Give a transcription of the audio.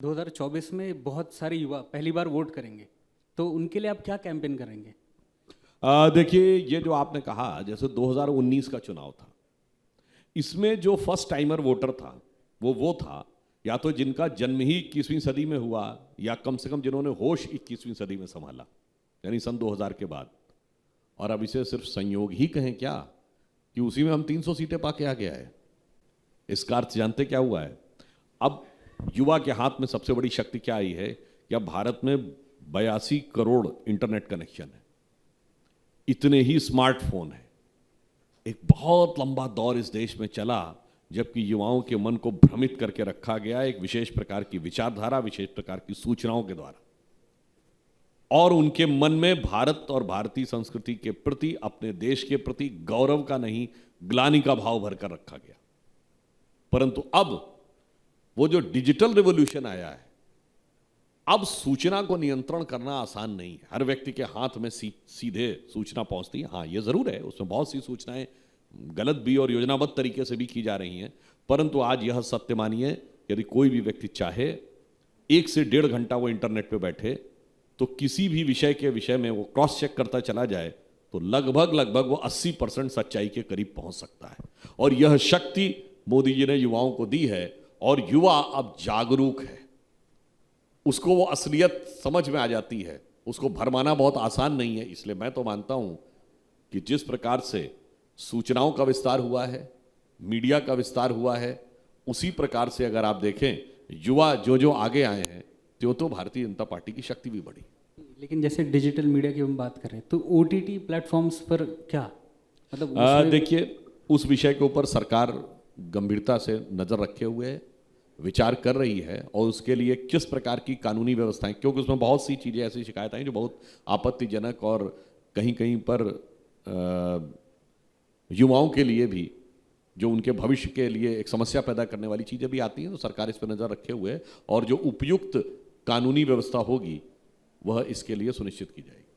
2024 में बहुत सारे युवा पहली बार वोट करेंगे, तो उनके लिए आप क्या कैंपेन करेंगे? देखिए, ये जो आपने कहा, जैसे 2019 का चुनाव था, इसमें जो फर्स्ट टाइमर वोटर था वो था या तो जिनका जन्म ही 21वीं सदी में हुआ या कम से कम जिन्होंने होश 21वीं सदी में संभाला, यानी सन 2000 के बाद। और अब इसे सिर्फ संयोग ही कहें क्या कि उसी में हम 300 सीटें पाके आ गया है। इसका अर्थ जानते क्या हुआ है? अब युवा के हाथ में सबसे बड़ी शक्ति क्या आई है कि अब भारत में 82 करोड़ इंटरनेट कनेक्शन है, इतने ही स्मार्टफोन है। एक बहुत लंबा दौर इस देश में चला जबकि युवाओं के मन को भ्रमित करके रखा गया एक विशेष प्रकार की विचारधारा, विशेष प्रकार की सूचनाओं के द्वारा, और उनके मन में भारत और भारतीय संस्कृति के प्रति, अपने देश के प्रति गौरव का नहीं, ग्लानि का भाव भरकर रखा गया। परंतु अब वो जो डिजिटल रिवॉल्यूशन आया है, अब सूचना को नियंत्रण करना आसान नहीं है। हर व्यक्ति के हाथ में सीधे सूचना पहुंचती है। हाँ, ये जरूर है, उसमें बहुत सी सूचनाएं गलत भी और योजनाबद्ध तरीके से भी की जा रही हैं। परंतु आज यह सत्य मानिए, यदि कोई भी व्यक्ति चाहे 1 से 1.5 घंटा वो इंटरनेट पे बैठे तो किसी भी विषय के विषय में वो क्रॉस चेक करता चला जाए तो लगभग वो 80% सच्चाई के करीब पहुंच सकता है। और यह शक्ति मोदी जी ने युवाओं को दी है और युवा अब जागरूक है, उसको वो असलियत समझ में आ जाती है, उसको भरमाना बहुत आसान नहीं है। इसलिए मैं तो मानता हूं कि जिस प्रकार से सूचनाओं का विस्तार हुआ है, मीडिया का विस्तार हुआ है, उसी प्रकार से अगर आप देखें युवा जो आगे आए हैं त्यों तो भारतीय जनता पार्टी की शक्ति भी बढ़ी। लेकिन जैसे डिजिटल मीडिया की हम बात कर रहे हैं, तो ओटीटी प्लेटफॉर्म्स पर क्या मतलब देखिए, उस विषय के ऊपर सरकार गंभीरता से नजर रखे हुए है, विचार कर रही है, और उसके लिए किस प्रकार की कानूनी व्यवस्थाएं, क्योंकि उसमें बहुत सी चीज़ें ऐसी शिकायत आई जो बहुत आपत्तिजनक और कहीं कहीं पर युवाओं के लिए भी, जो उनके भविष्य के लिए एक समस्या पैदा करने वाली चीज़ें भी आती हैं। तो सरकार इस पर नज़र रखे हुए है और जो उपयुक्त कानूनी व्यवस्था होगी वह इसके लिए सुनिश्चित की जाएगी।